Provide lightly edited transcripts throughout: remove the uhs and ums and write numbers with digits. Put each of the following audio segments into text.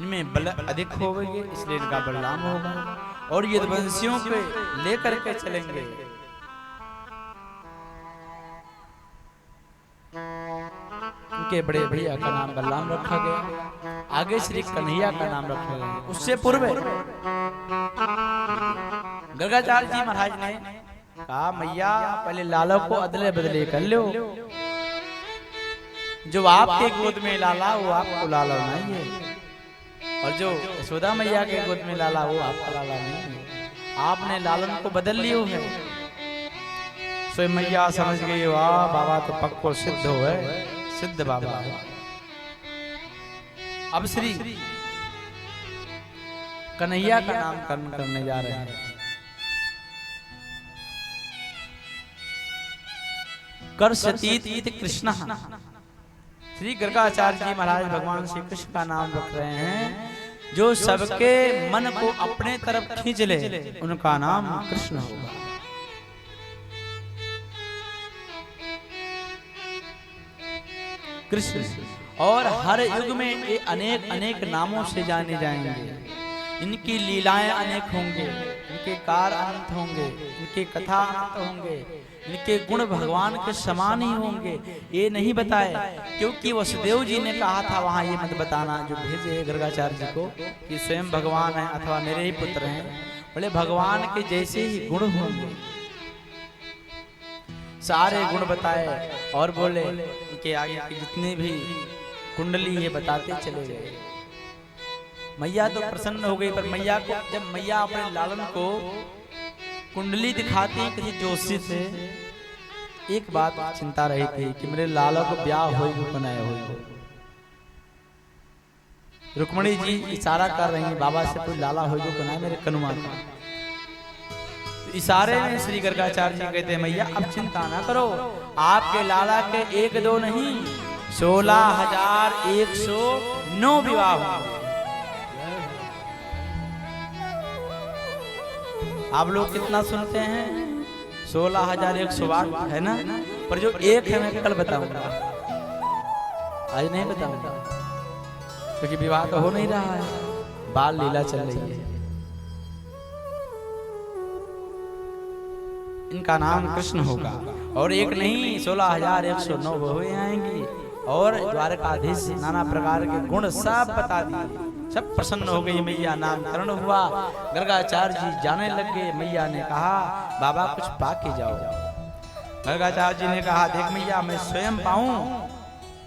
इनमें बल अधिक होंगे, इसलिए इनका बलराम होगा। और यदुवंशियों के लेकर के चलेंगे। उनके बड़े भैया का नाम बलराम रखा गया, आगे श्री कन्हैया का नाम रखा गया। उससे पूर्व गर्गाचार्य जी महाराज ने कहा, मैया पहले लाला को अदले बदले कर लो। जो आपके गोद में लाला वो आपको लाला नहीं है, और जो यशोदा मैया के गोद में लाला वो आपका लाला नहीं है। आपने लालन को बदल लियो है। सो मैया समझ गई, वाह बाबा तो पक्को सिद्ध हो है, सिद्ध बाबा है। अब श्री कन्हैया का नामकरण करने जा रहे हैं। कर सतीत कृष्ण। श्री गर्गाचार्य जी महाराज भगवान श्री कृष्ण का नाम रख रहे हैं। जो सबके मन को अपने तरफ खींच ले उनका नाम कृष्ण होगा। कृष्ण और हर युग में ये अनेक अनेक नामों से जाने जाएंगे। इनकी लीलाएं अनेक होंगे, इनके कार्य अनंत होंगे, इनके कथा अनंत होंगे, इनके गुण भगवान के समान ही होंगे। ये नहीं बताए, क्योंकि वसुदेव जी ने कहा था वहां ये मत बताना, जो भेजे गर्गाचार्य जी को, कि स्वयं भगवान है अथवा मेरे ही पुत्र हैं। बोले भगवान के जैसे ही गुण होंगे। सारे गुण बताए और बोले इनके आगे के जितने भी कुंडली ये बताते चले गए। मैया तो प्रसन्न हो गई, पर मैया को जब मैया अपने लालन को कुंडली दिखाती किसी जोशी से, एक बात चिंता रही थी कि मेरे लाला को ब्याह हो बनाया हो। रुक्मणी जी इशारा कर रही है, बाबा से कोई लाला हो बनाए मेरे कनुमा का। इशारे में श्री गर्गाचार्य जी कहते हैं, मैया अब चिंता ना करो, आपके लाला के 1-2 नहीं 16,109 विवाह हुए। आप लोग कितना सुनते हैं? 16,108 है ना, पर जो एक है मैं कल बताऊंगा, आज नहीं बताऊंगा, क्योंकि विवाह तो हो नहीं रहा है, बाल लीला चल रही है। इनका नाम कृष्ण होगा। और एक नहीं 16,109 बहुएं आएंगी, और द्वारकाधीश नाना प्रकार के गुण सब बता दिए। सब प्रसन्न हो गई मैया, नामकरण हुआ। गर्गाचार्य जी जाने लग गए। मैया ने कहा, बाबा कुछ पा के जाओ। गर्गाचार्य जी ने कहा, देख मैया मैं स्वयं पाऊं,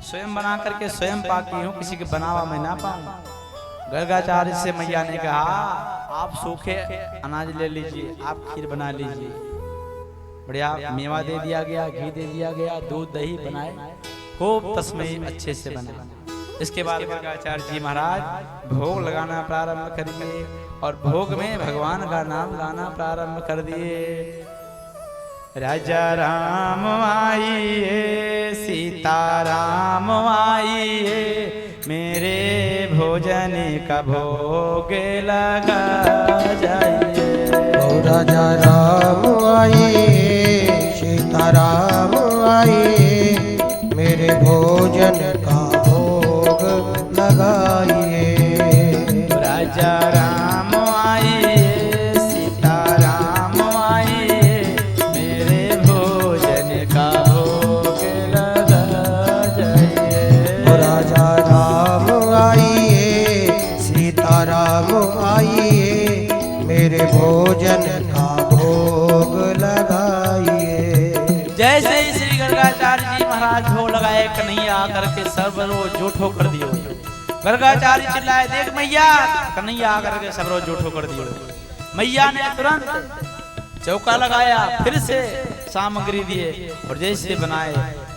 स्वयं बना करके स्वयं पाती हूँ, किसी के बनावा मैं ना पाऊं। गर्गाचार्य से मैया ने कहा, आप सूखे अनाज ले लीजिए, आप खीर बना लीजिए। बढ़िया मेवा दे दिया गया, घी दे दिया गया, दूध दही बनाए, खूब तस्मय अच्छे से बना। इसके बाद गर्गाचार्य जी महाराज भोग लगाना प्रारंभ कर दिए, और भोग में भगवान का नाम गाना प्रारंभ कर दिए। राजा राम आइए, सीता राम आइए, मेरे भोजन का भोग लगा जाइए। राजा राम आइए, सीता राम आइए, मेरे भोजन का लगाइए। राजा राम आइए, सीता राम आइए, मेरे भोजन का भोग लगा जाइए। राजा राम आइए, सीता राम आइए, मेरे भोजन का भोग लगाइए। जैसे ही श्री गर्गाचार्य जी महाराज भोग लगाए, कन्हैया आकर के सर्वरोज जूठो कर दियो। गर्गाचार्य चिल्लाए, देख मैया। कन्हैया आकर के सर्वरोज जूठो कर दियो। मैया ने तुरंत चौका लगाया, फिर से सामग्री दिए, और जैसे बनाए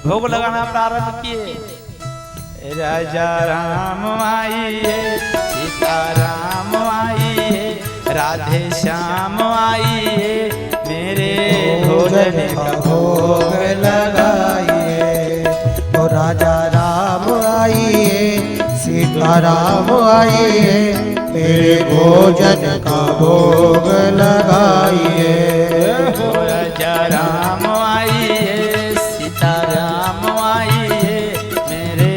भोग लगाना प्रारंभ किए। राजा राम आइए, सीता राम आइए, राधे श्याम आइए, मेरे भोजन का भोग लगाइए। तो राजा राम आइए, सीता राम आइए, मेरे भोजन का भोग लगाइए। राजा राम आइए, सीता राम आइए, मेरे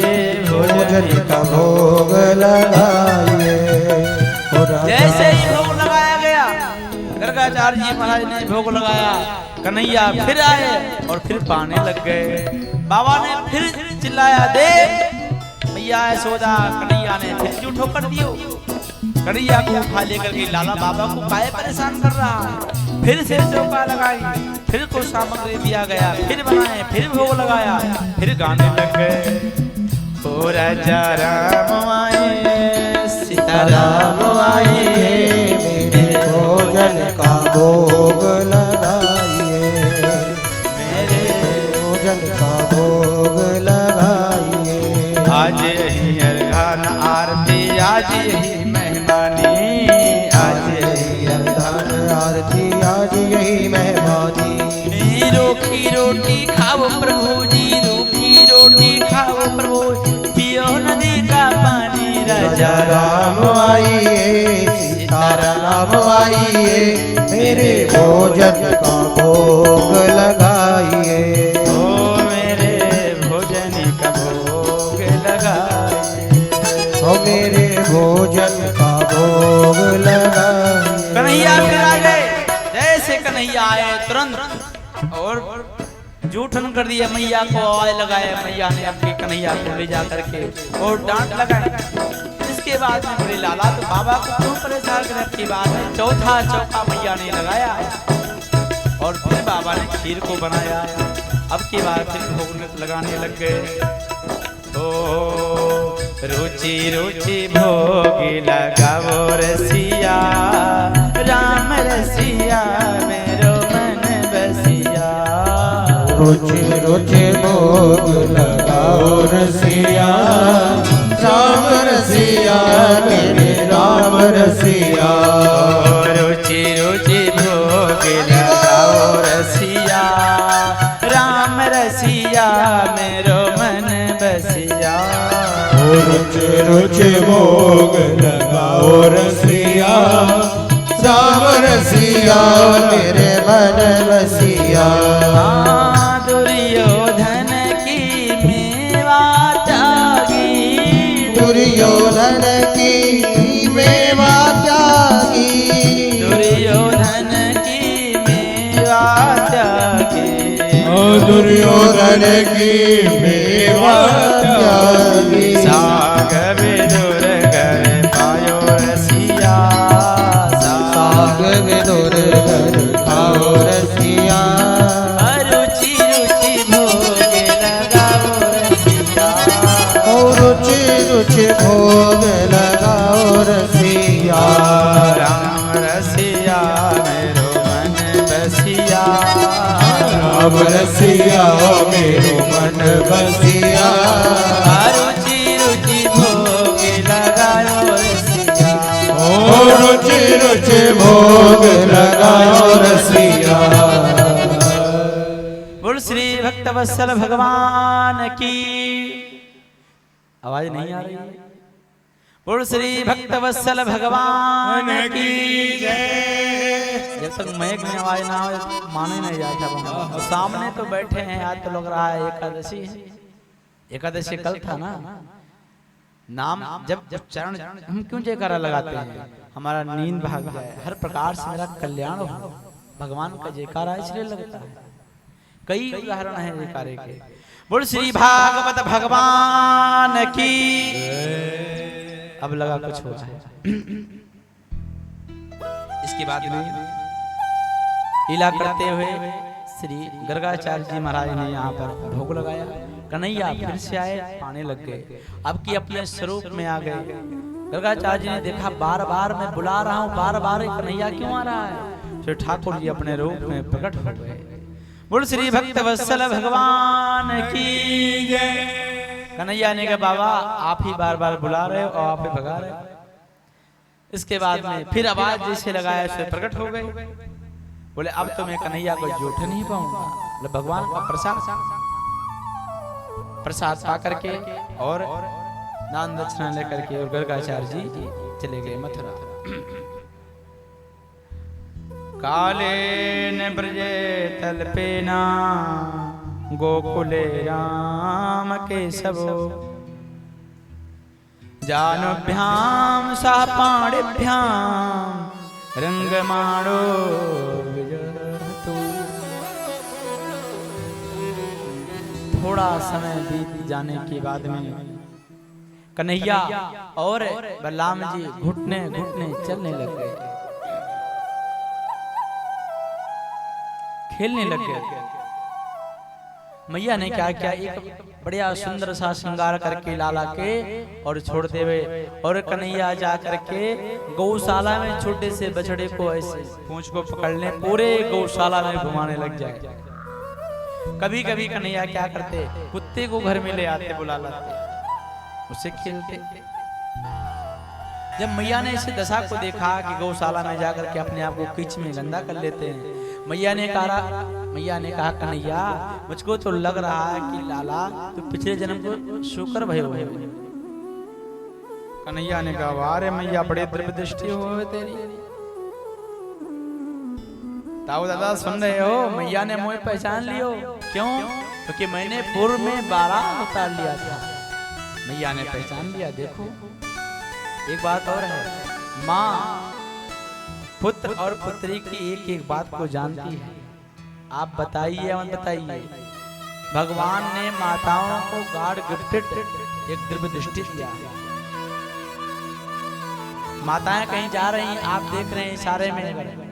भोजन का भोग लगाइए। गर्गाचार्य जी महाराज ने भोग लगाया, कन्हैया फिर आए और फिर पाने लग गए। बाबा ने फिर चिल्लाया, दे मैया यशोदा। कन्हैया ने फिर क्यों ठोकर दियो। कन्हैया को उठा लेकर के लाला बाबा को काहे परेशान कर रहा है। फिर से चौका लगाई, फिर को सामग्री दिया गया, फिर बनाए, फिर भोग लगाया, फिर गाने लग गए। ओ राजा राम आए, सीताराम आए, मेरे भोजन का भोग लगाइए, मेरे भोजन का भोग लगाइए। आज यही अर्घन आरती, आज यही मेहमानी, आज यही अर्घन आरती, आज यही मेहमानी। रूखी रोटी खाओ प्रभु जी, रूखी रोटी खाओ प्रभु, पियो नदी का पानी। राजा राम आइए, सीताराम आइए, मेरे भोजन का भोग लगाइए, ओ मेरे भोजन का भोग लगाइए, ओ मेरे भोजन का भोग लगाइए। कन्हैया फिर आ गए। जैसे कन्हैया आए तुरंत और जूठन कर दिया, मैया को आवाज लगाया। मैया ने अपनी कन्हैया को ले जा करके और डांट लगाई। इसके बाद में बोले, लाला तो बाबा को क्यों परेशान कर। की बात है, चौथा चौका मैया ने लगाया और फिर बाबा ने खीर को बनाया। अब की बार फिर भोग लगाने लग गए। ओ रुचि रुचि भोग लगाओ रसिया, राम रसिया मेरो मन बसिया। रुचि रुचि भोग लगाओ रसिया, राम रसिया मेरे राम रसिया। रुचि रुचि भोग लगाओ रसिया, राम रसिया मेरो मन बसिया। रुचि रुचि भोग लगाओ रसिया, राम रसिया मेरे मन बसिया। दुर्योधन की मेवा त्यागी, दुर्योधन की मेवा त्यागी, दुर्योधन की मेवा त्यागी। दुर्योधन की मेवा त्यागी। साग विदुर घर पायो रसिया, साग विदुर घर खाओ रसिया। रुचि रुचि भोग लगाओ रसिया, रुचि रुचि भोग लगाओ रसिया। राम रसिया मेरो मन बसिया, राम रसिया मेरो मन बसिया। रुचि रुचि भोग लगाओ रसिया, रुचि रुचि भोग लगाओ रसिया। बोल श्री भक्तवत्सल भगवान की। आवाज नहीं आ रही है। बोल श्री भक्तवत्सल भगवान की जय। जब तक मैक में आवाज ना हो माने नहीं जाता। और सामने तो बैठे हैं, आज तो लग रहा है एकादशी है। एकादशी कल था ना। नाम जब जब चरण हम क्यों जयकारा लगाते हैं, हमारा नींद भाग जाए, हर प्रकार से मेरा कल्याण हो, भगवान का जयकारा इसलिए लगता है। कई उदाहरण है जयकारे के। बोल श्री भागवत भगवान की। अब लगा कुछ हो रहा है। इसके बाद में लीला करते हुए श्री गर्गाचार्य जी महाराज ने यहाँ पर भोग लगाया। कन्हैया फिर से आए, पाने लग गए। अब की अपने स्वरूप में आ गए। गर्गाचार्य जी ने देखा बार बार मैं बुला रहा हूँ, बार बार कन्हैया क्यों आ रहा है। तो ठाकुर जी अपने रूप में प्रकट हो गए। बोल श्री भक्तवत्सल भगवान की जय। कन्हैया ने कहा, बाबा आप ही बार बार बुला रहे हो और आप ही भगा रहे हो। इसके बाद में फिर आवाज जैसे लगाया उससे प्रकट हो गए। बोले अब तो मैं कन्हैया को जूठ नहीं पाऊंगा। बोले भगवान का प्रसाद पा करके और दान दक्षिणा लेकर के और गर्गाचार्य जी चले गए मथुरा। काले न ब्रजे तल्पेना गोकुले राम केशवो, जानुभ्याम सा पाणिभ्याम रंग माड़ो विजय। थोड़ा समय बीत जाने के बाद में कन्हैया और बलराम जी घुटने घुटने चलने लग गए, खेलने लग गए। मैया ने क्या किया, एक बढ़िया सुंदर सा श्रृंगार करके लाला के और छोड़ते हुए, और कन्हैया जा करके गौशाला में छोटे से बछड़े को ऐसे पूंछ को पकड़ने पूरे गौशाला में घुमाने लग जाए। कभी कभी कन्हैया क्या करते, कुत्ते को घर में ले आते, बुला लाते, उससे खेलते। जब मैया ने इस दशा को देखा कि गौशाला में जाकर के अपने आप को कीच में गंदा कर लेते हैं, मैया ने कहा कन्हैया मुझको तो लग रहा है कि लाला तो पिछले जन्म को शुक्र भयो है। कन्हैया ने कहा वाह रे मैया, बड़े दिव्य दृष्टि हो तेरी। ताऊ दादा सुन रहे हो, मैया ने मुझे पहचान लियो। क्यों? क्योंकि मैंने पूर्व में 12 उतार लिया था, मैया ने पहचान लिया। देखो एक बात और है, माँ पुत्र और पुत्री की एक एक बात को जानती है। आप बताइए या मत बताइए, भगवान ने माताओं को गॉड गिफ्टेड एक दिव्य दृष्टि दिया है। माताएं कहीं जा रही, आप देख रहे हैं इशारे में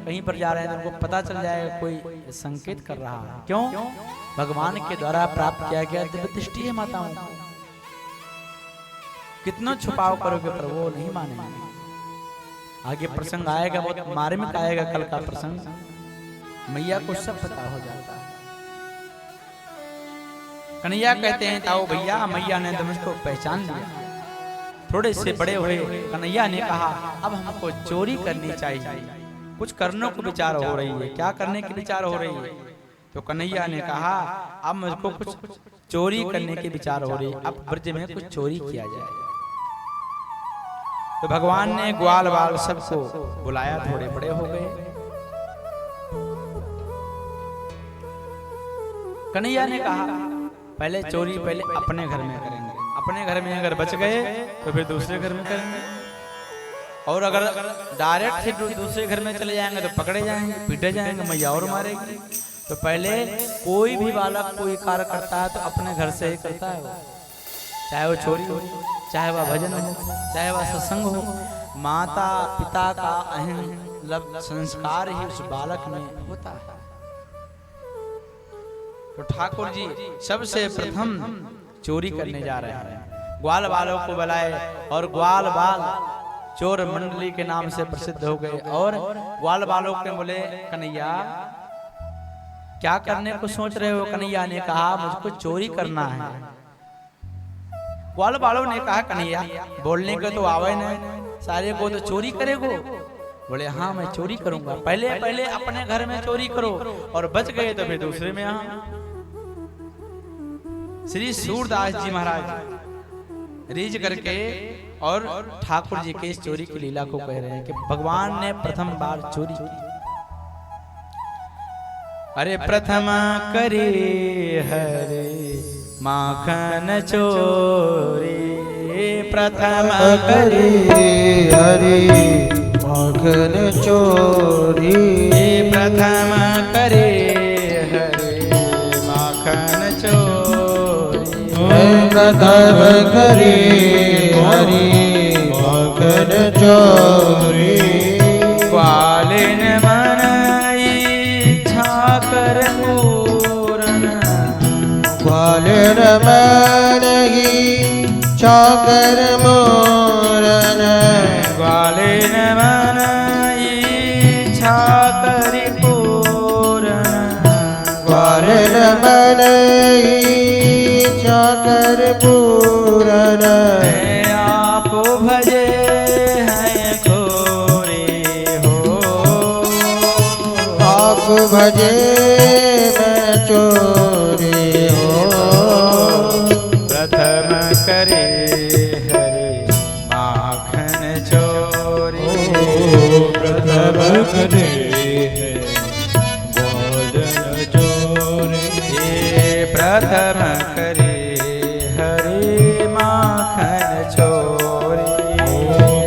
कहीं पर जा रहे हैं, उनको पता चल जाएगा कोई संकेत कर रहा है। क्यों? भगवान के द्वारा प्राप्त किया गया दिव्य दृष्टि है माताओं को। कितना छुपाव करोगे पर वो नहीं मानेंगे। आगे प्रसंग आएगा, बहुत मार्मिक आएगा कल का प्रसंग। मैया को सब पता हो जाता है। कन्हैया कहते हैं ताऊ भैया, मैया ने तो मुझको पहचान लिया। थोड़े से बड़े हुए कन्हैया ने कहा अब हमको चोरी करनी चाहिए, कुछ करने को विचार हो रही है। क्या करने की विचार हो रही है? तो कन्हैया ने कहा अब मुझको कुछ चोरी करने की विचार हो रही है, अब ब्रज में कुछ चोरी किया जाए। तो भगवान ने ग्वाल बाल सबको बुलाया, थोड़े बड़े हो गए। कन्हैया ने कहा पहले चोरी पहले अपने घर में करेंगे, अपने घर में अगर बच गए तो फिर दूसरे घर में करेंगे, और अगर डायरेक्ट दूसरे घर में चले जाएंगे तो पकड़े जाएंगे, पीटे जाएंगे, मैया और मारेगी। तो पहले कोई भी बालक कोई कार्य करता है तो अपने घर से ही करता है वो, चाहे वो चोरी हो, चाहे वह भजन हो, चाहे वह सत्संग हो। माता पिता का अहम संस्कार ही उस बालक में होता है। तो ठाकुर जी सबसे प्रथम चोरी करने जा रहे हैं। ग्वाल बालों को बुलाए और ग्वाल बाल चोर मंडली के नाम से प्रसिद्ध हो गए। और ग्वाल बालों के बोले कन्हैया क्या करने को सोच रहे हो? कन्हैया ने कहा मुझको चोरी करना है। ग्वाल बालों ने कहा कन्हैया बोलने को तो आवे नहीं, सारे को तो चोरी करेगो। बोले हाँ मैं चोरी करूंगा, पहले पहले अपने घर में चोरी करो और बच गए तो फिर दूसरे में। हाँ श्री सूरदास जी महाराज रीझ करके और ठाकुर जी के इस चोरी की लीला को कह रहे हैं कि भगवान ने प्रथम बार चोरी की। अरे प्रथम करे हरे माखन चोरी, प्रथम करे हरे माखन चोरी, प्रथम करे हरे माखन चोरी, प्रथम करे हरे माखन चोरी। ग्वालिन मनाई छाकर पूरन, ग्वालिन मनहि छाकर मोरन, ग्वालिन मनाई छाकर पूरन, ग्वालिन मनहि छाकर पूरन। आप भजे हैं खोरे हो, आप भजे मैं चोरी हो। प्रथम करे हरे माखन चोरी, प्रथम करे ग्वालिन चोरी, प्रथम करे हरे माखन चोरी,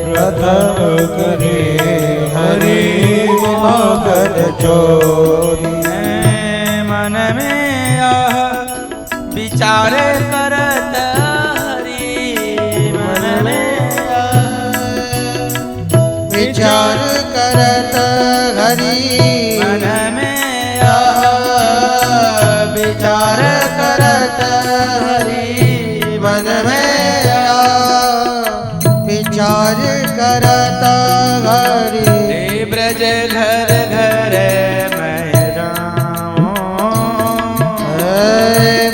प्रथम करे हरि माखन चोरी मन में यह विचार करत हरि मन में विचार करत हरि मन में यह विचार करत हरि मन में विचार करत हरि हे ब्रज घर घर मैं जाऊं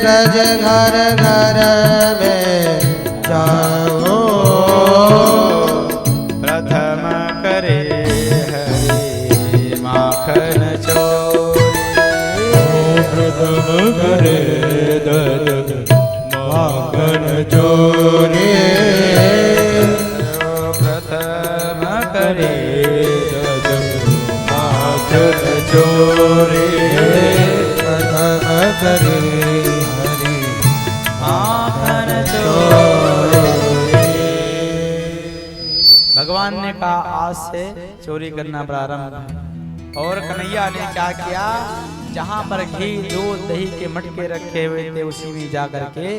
ब्रज घर घर में जाओ प्रथम करे हरि माखन चोरी प्रथम करे दद माखन चोरी प्रथम करे दद माखन चोरी प्रथम करे हरि माखन चोरी। भगवान ने कहा आज से चोरी करना प्रारंभ। और कन्हैया ने क्या किया, जहां पर घी दूध दही के मटके रखे हुए थे उसी में जा करके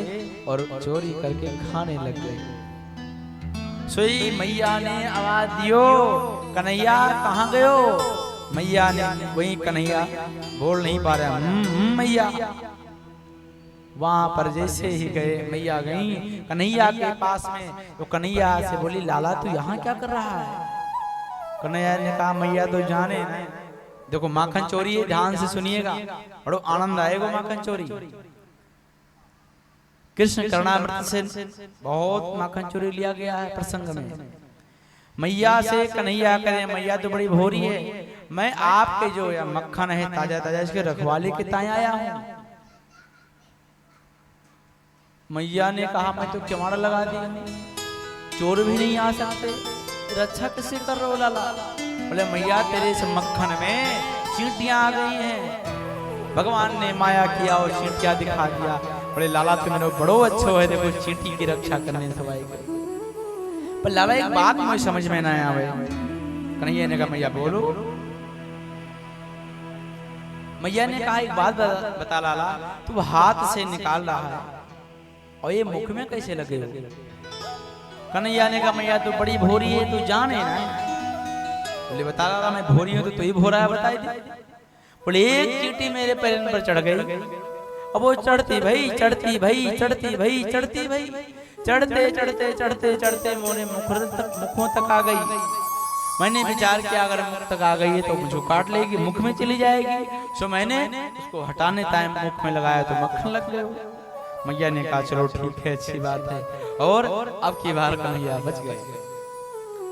और चोरी करके खाने लग गए। सोई मैया ने आवाज दियो, कन्हैया कहाँ गयो। मैया ने वही कन्हैया बोल नहीं पा रहा, मैया। वहां पर जैसे ही गए मैया गई कन्हैया के पास में, तो कन्हैया से बोली लाला तू यहाँ क्या कर रहा है। कन्हैया ने कहा मैया तो जाने ना, देखो माखन चोरी है, ध्यान से सुनिएगा, बड़ो आनंद आएगा माखन चोरी। कृष्ण कर्णामृत से बहुत माखन चोरी लिया गया है प्रसंग में। मैया से कन्हैया करे मैया तो बड़ी भोरी है, मैं आपके जो मक्खन है ताजा ताजा इसके रखवाले के ताए आया हूँ। मैया ने कहा मैं तो किवाड़ लगा दी, चोर भी नहीं आ सकते, रक्षा कैसे कर रहे हो लाला। बोले मैया तेरे इस मक्खन में चींटियां आ गई हैं। भगवान ने माया किया और चींटियां दिखा दिया। बोले लाला तुम्हें बड़ो अच्छो है, देखो चींटी की रक्षा करने सवाई गई। पर लाला एक बात मुझे समझ में ना आवे। कन्हैया ने कहा मैया बोलो। मैया ने कहा एक बात बता लाला, तू हाथ से निकाल रहा है और ये मुख में कैसे लगे हो। कन्हैया ने कहा मैया तू बड़ी भोरी है, तू जाने ना। बोले बता रहा मैं भोरी हूं तो तू ही भोरा है, बताई दे। बोले एक चींटी मेरे पैर पर चढ़ गई, अब वो चढ़ती भाई चढ़ती भाई चढ़ती भाई चढ़ती भाई, चढ़ते चढ़ते चढ़ते चढ़ते मोने मुखों तक आ गई। मैंने विचार किया अगर मुख तक आ गई है तो मुझे काट लेगी, मुख में चली जाएगी। सो मैंने उसको हटाने टाइम मुख में लगाया तो मक्खन लग गया। मैया ने कहा चलो ठीक है, अच्छी बात है, और अब की बार कन्हैया बच गए।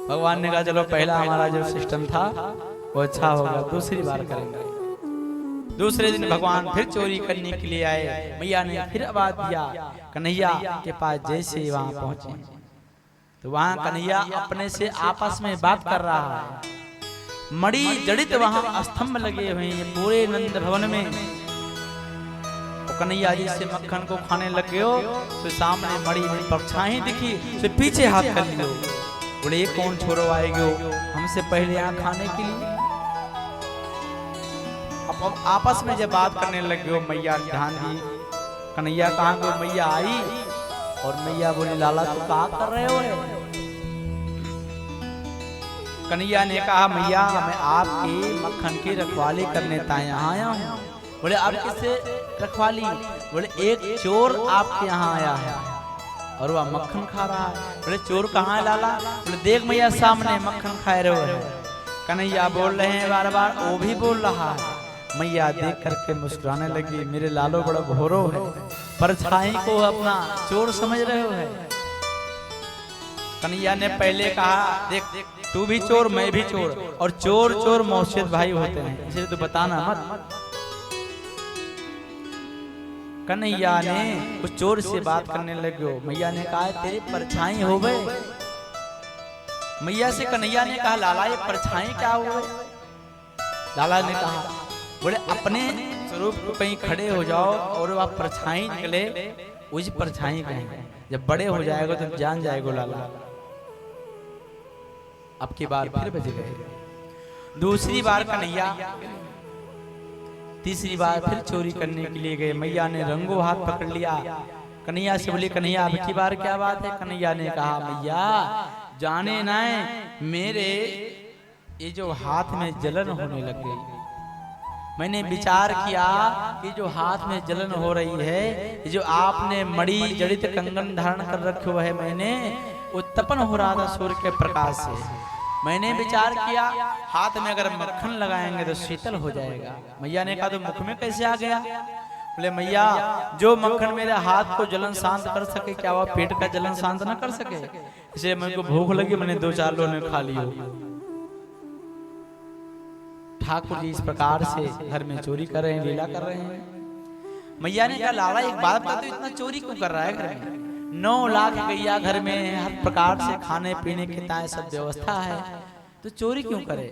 भगवान ने कहा चलो पहला हमारा जो सिस्टम था वो अच्छा होगा, दूसरी बार करेंगे। दूसरे दिन भगवान फिर चोरी करने के लिए आए। मैया ने फिर आवाज दिया, कन्हैया के पास जैसे वहां पहुंचे तो वहां कन्हैया अपने से आपस में बात कर रहा है। मणि जड़ित वहां स्तंभ लगे हुए हैं पूरे नंद भवन में। कन्हैया जी से मक्खन को खाने लग गए हो तो सामने मणि में परछाई दिखी, तो पीछे हाथ कर लियो। बोले ये कौन छोरो आएगो हमसे पहले यहाँ खाने के लिए। अब आपस में जब बात करने लग गए, मैया ध्यान दी कन्हैया कहाँ गो। मैया आई और मैया बोली लाला तू क्या कर रहे हो। कन्हैया ने कहा मैया मैं आपके मक्खन की रखवाली करने यहाँ आया हूँ। बोले आप किससे रखवाली। बोले एक चोर आपके यहाँ आया है और वह मक्खन खा रहा है। बोले चोर कहाँ है लाला। बोले देख मैया सामने मक्खन खाए रहे हो। कन्हैया बोल रहे हैं बार बार, वो भी बोल रहा है। मैया देख करके मुस्कुराने लगी, मेरे लालो बड़ा भोरो है, परछाई को अपना चोर समझ रहे हो है। कन्हैया ने पहले कहा देख तू भी चोर मैं भी चोर, और चोर चोर मौसियत भाई होते हैं, इसलिए तू बताना मत। कन्हैया ने उस चोर से बात करने लगे। मैया ने कहा तेरे परछाई हो गए। मैया से कन्हैया ने कहा लाला ये परछाई क्या हो गए। लाला ने कहा बोले अपने स्वरूप को कहीं खड़े हो जाओ और वह परछाई निकले, उस परछाई कहें, जब बड़े हो जाएगा तो जान जाएगा लाला। अब की बार फिर बज गए। दूसरी बार कन्हैया तीसरी बार फिर चोरी करने के लिए गए। मैया ने रंगों हाथ पकड़ लिया। कन्हैया से बोले कन्हैया अब की बार क्या बात है? कन्हैया ने कहा मैया जाने ना मेरे ये जो हाथ में जलन होने लग गई। मैंने विचार किया कि जो हाथ में जलन हो रही है, जो आपने मणि जड़ित कंगन धारण कर रखे हुए है, मैंने उत्तपन हो रहा था सूर्य के प्रकाश से। मैंने विचार किया हाथ में अगर मक्खन लगाएंगे तो शीतल हो जाएगा। मैया ने कहा तो मुख में कैसे आ गया? बोले मैया जो मक्खन मेरे हाथ को जलन शांत कर सके, क्या वह पेट का जलन शांत न कर सके? इसलिए मेरे को भूख लगी, मैंने 2-4 लोने खा लियो। ठाकुर जी इस प्रकार से घर में चोरी कर रहे हैं, लीला कर रहे हैं। मैया ने कहा लाला एक बात बता, तो इतना चोरी क्यों कर रहा है? घर में 9 लाख गैया घर में है, हर प्रकार से खाने पीने की ताए सब व्यवस्था है, तो चोरी क्यों करे?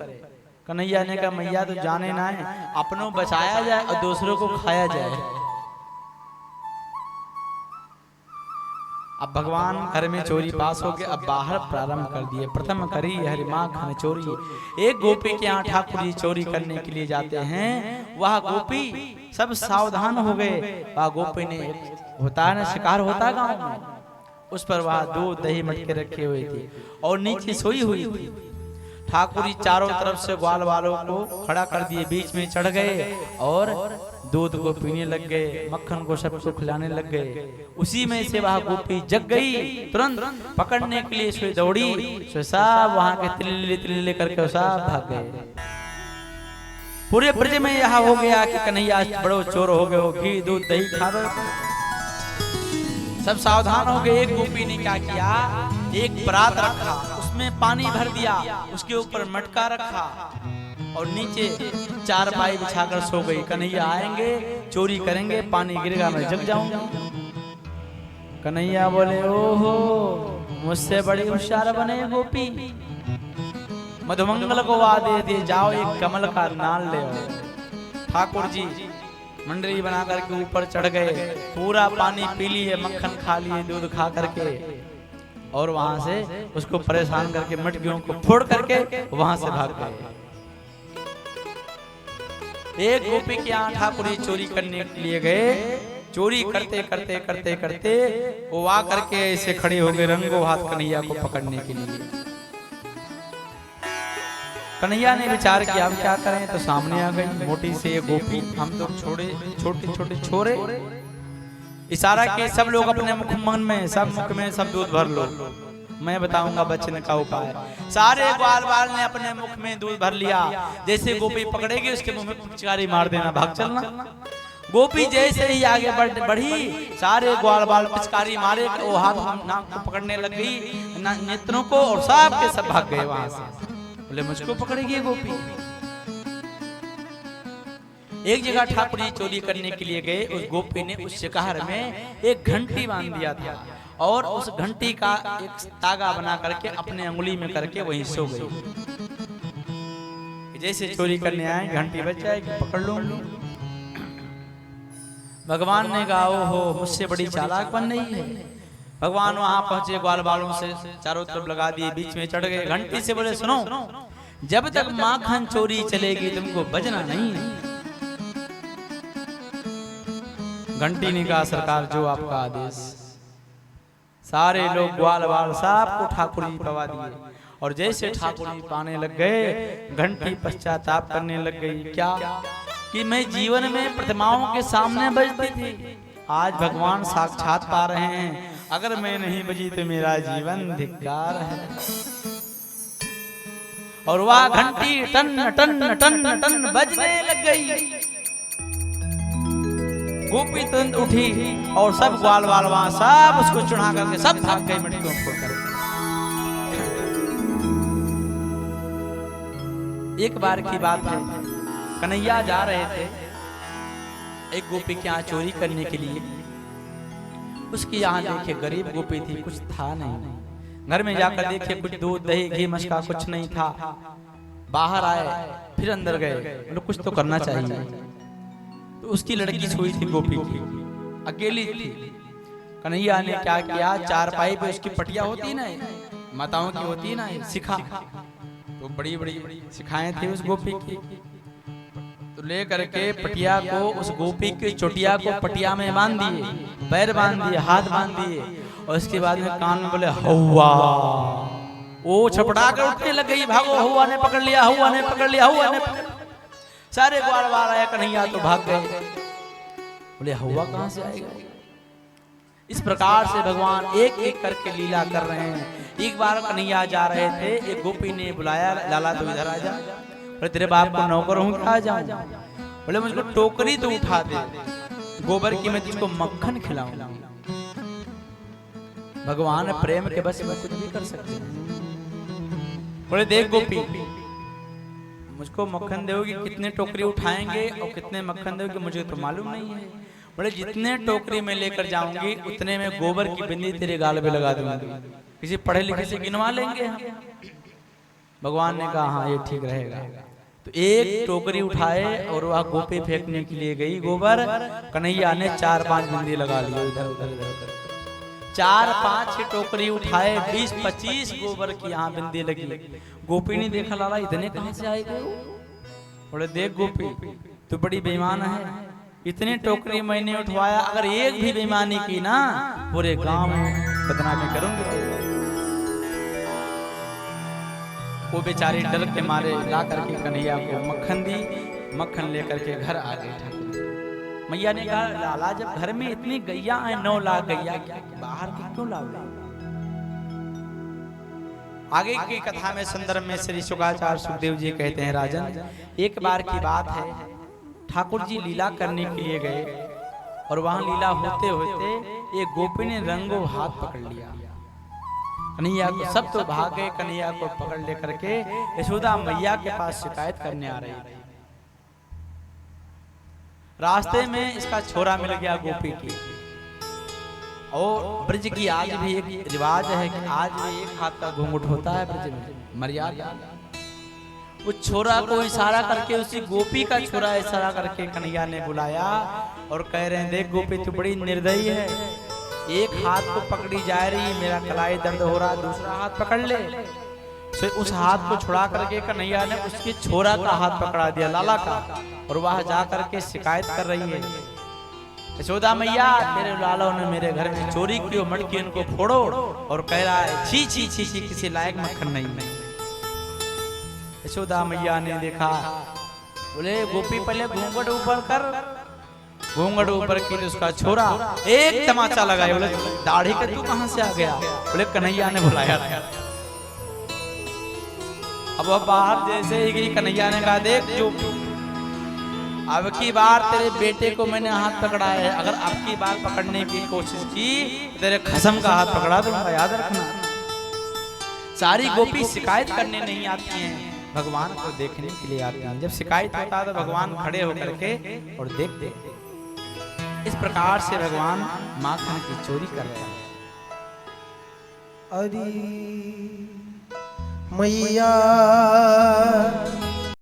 कन्हैया ने कहा मैया तो जाने ना है, अपनों बचाया जाए और दूसरों को खाया जाए। अब भगवान घर में चोरी पास हो गए, अब बाहर प्रारंभ कर दिए। प्रथम करी हरि माखन चोरी। एक गोपी के यहाँ ठाकुर जी चोरी करने के लिए जाते हैं। वह गोपी सब सावधान हो गए। वह गोपी ने होता है ना शिकार होता है गाँव में, उस पर वह 2 दही मटके रखे हुए थे और नीचे सोई हुई थी। ठाकुर जी चारों तरफ से ग्वाल वालों को खड़ा कर दिए, बीच में चढ़ गए और दूध को पीने लग गए, मक्खन को सबको खिलाने लग गए। उसी में से वह गोपी जग गई, तुरंत पकड़ने के लिए सो दौड़ी। सो सब वहां के तिल्ले तिल्ले करके सब भाग गए। पूरे ब्रज में यह हो गया कि कन्हैया बड़ो चोर हो गए हो, घी दूध दही खा रहे। सब सावधान हो गए। एक गोपी ने क्या किया, एक परात रखा, उसमें पानी भर दिया, उसके ऊपर मटका रखा और नीचे 4 पाई बिछाकर सो गई। कन्हैया आएंगे चोरी करेंगे, पानी गिरेगा मैं जग जाऊंगा। कन्हैया बोले ओहो मुझसे बड़ी होशियार बने गोपी। मधुमंगल को आदेश दे जाओ एक कमल का नाल ले आओ। ठाकुर जी मंडली बना करके ऊपर चढ़ गए, पूरा पानी पी लिए, मक्खन खा लिए, दूध खा करके, और वहां से उसको परेशान करके मटकियों को फोड़ करके वहां से भाग गए। एक गोपी के यहाँ ठाकुर जी चोरी करने के लिए गए। चोरी करते करते करते करते वो आ करके ऐसे खड़े हो गए रंगों हाथ कन्हैया को पकड़ने के लिए। कन्हैया ने विचार किया हम क्या करें, तो सामने आ गई मोटी से ये गोपी। हम तो छोटे छोटे छोरे, इशारा के सब लोग अपने मुख मन में, सब मुख में सब दूध भर लो, मैं बताऊंगा बचने का उपाय। सारे ग्वाल बाल ने अपने मुख में दूध भर लिया। जैसे गोपी पकड़ेगी उसके मुंह में पिचकारी मार देना, भाग चलना। गोपी जैसे ही आगे बढ़ी, सारे ग्वाल बाल पिचकारी मारे, वो हाथ नाक को पकड़ने लग गई, नेत्रों को, और सब के सब भाग गए वहां से। बोले मुझको पकड़ेगी गोपी। एक जगह ठाकुर जी चोरी करने के लिए गए। उस गोपी ने उस शिकार में एक घंटी बांध दिया था और उस घंटी का एक तागा बना करके अपने अंगुली में करके वहीं सो गई। जैसे चोरी करने आए घंटी बज जाएगी, पकड़ लूंगी। भगवान ने कहा ओहो मुझसे बड़ी चालाक बन रही है। भगवान वहां पहुंचे, ग्वाल बालों से चारों तरफ लगा दिए, बीच में चढ़ गए। घंटी से बोले सुनो, जब तक माखन चोरी चलेगी तुमको बजना नहीं है। घंटी ने कहा सरकार जो आपका आदेश। सारे लोग ग्वाल बाल सबको ठाकुर जी पवा दिए और जैसे ठाकुर जी पाने लग गए, घंटी पश्चाताप करने लग गई। क्या कि मैं जीवन में प्रतिमाओं के सामने बजती थी, आज भगवान साक्षात पा रहे हैं, अगर मैं नहीं बजी तो मेरा जीवन धिक्कार है। और वह घंटी टन टन टन टन बजने लग गई। गोपी तुरंत उठी और सब ग्वाल बाल वहां सब उसको चढ़ा करके सब भाग गए मटकियों को करके। एक बार की बात है, कन्हैया जा रहे थे एक गोपी के यहाँ चोरी करने के लिए। उसकी यहाँ देखे गरीब गोपी थी, कुछ था नहीं। घर में जाकर देखे कुछ दूध दही घी मस्का कुछ नहीं था। बाहर आए फिर अंदर गए, मतलब कुछ तो करना चाहिए। तो उसकी लड़की सोई थी गोपी की, अकेली थी। कन्हैया ने क्या किया, चारपाई पे उसकी पटिया होती ना, माताओं की होती ना, सिखा तो बड़ी बड़ी सिखाएं थी उस गोपी की। तो ले करके पटिया को, उस गोपी की चोटिया को पटिया में बांध दिए, पैर बांध दिए, हाथ बांध दिए, और उसके बाद में कान में बोले हौवा। वो छपड़ा कर उठने लग गई, भागो हौवा ने पकड़ लिया, हौवा ने पकड़ लिया, हौवा ने पकड़। सारे ग्वाल वाल आया, कन्हैया तो भाग गए। बोले हौवा कहां से आएगा। इस प्रकार से भगवान एक एक करके लीला कर रहे हैं। एक बार कन्हैया जा रहे थे, एक गोपी ने बुलाया, लाला तू इधर आ जा। बोले तेरे बाप को नौकर हूं क्या आ जाऊं। बोले मुझको टोकरी तो उठा दे गोबर की, मैं तुझको मक्खन खिलाऊंगा। भगवान प्रेम के बस में कुछ भी कर सकते हैं। बोले देख गोपी, मुझको मक्खन दोगी, कितने टोकरी उठाएंगे और कितने मक्खन दोगी मुझे तो मालूम नहीं है। बोले जितने टोकरी में लेकर जाऊंगी उतने में गोबर की बिंदी तेरे गाल पे लगा दूंगी, किसी पढ़े लिखे से गिनवा लेंगे हम। भगवान ने कहा हाँ ये ठीक रहेगा। तो एक टोकरी उठाए और वह गोपी फेंकने के लिए गई गोबर। कन्हैया ने 4-5 बिंदी लगा ली इधर उधर इधर। 4-5 टोकरी उठाए, 20-25 गोबर की यहाँ बिंदी लगी। गोपी ने देखा लाला इतने कहां से आए गए। बोले देख गोपी, तू बड़ी बेईमान है, इतने टोकरी मैंने उठवाया, अगर एक भी बेईमानी की ना पूरे गांव में बदनामी करूंगी। वो बेचारी डर के मारे ला करके कन्हैया को मक्खन दी, मक्खन लेकर के घर आ गए ठाकुर। मैया ने कहा लाला जब घर में इतनी गैया है, 9 लाख गैया, बाहर की क्यों लाओगे। आगे की कथा में संदर्भ में श्री शुकाचार्य सुखदेव जी कहते हैं राजन, एक बार की बात है, ठाकुर जी लीला करने के लिए गए और वहां लीला होते होते एक गोपी ने रंगो हाथ पकड़ लिया कन्हैया को। सब तो भाग गए, कन्हैया को पकड़ लेकर के यशोदा मैया के पास शिकायत करने आ रही थी। रास्ते में इसका छोरा मिल गया गोपी की। और ब्रज की आज भी एक रिवाज है कि आज भी एक हाथ का घूंघट होता है ब्रज में, मर्यादा। वो छोरा को इशारा करके, उसी गोपी का छोरा इशारा करके कन्हैया ने बुलाया और कह रहे हैं देख गोपी तू बड़ी निर्दयी है, एक हाथ को पकड़ी जा रही, मेरा कलाई दर्द हो रहा, दूसरा हाथ पकड़ ले। फिर उस हाथ को छुड़ा करके कन्हैया ने उसके छोरा का हाथ पकड़ा दिया, लाला का, और वहां जा करके शिकायत कर रही है यशोदा मैया तेरे लालों ने मेरे घर में चोरी की, मटकी उनको फोड़ो, और कह रहा है छी छी छी छी, किसी लायक मक्खन नहीं। यशोदा मैया ने देखा, बोले गोपी पहले घूंघट ऊपर कर, घूंघट ऊपर की, उसका छोरा एक तमाचा लगाया। बोले दाढ़ी का तू कहां से आ गया। बोले कन्हैया ने बुलाया। अब वह बाहर जैसे ही गई, कन्हैया ने कहा देख जो अब की बार तेरे बेटे को मैंने हाथ पकड़ा है, अगर अब की बार पकड़ने की कोशिश की तेरे खसम का हाथ पकड़ा दूंगा, याद रखना। सारी गोपी शिकायत करने नहीं आती हैं, भगवान को देखने के लिए आती हैं। जब शिकायत होता है तो भगवान खड़े होकर के और देखते। इस प्रकार से भगवान माखन की चोरी कर रहे हैं। अरे मैया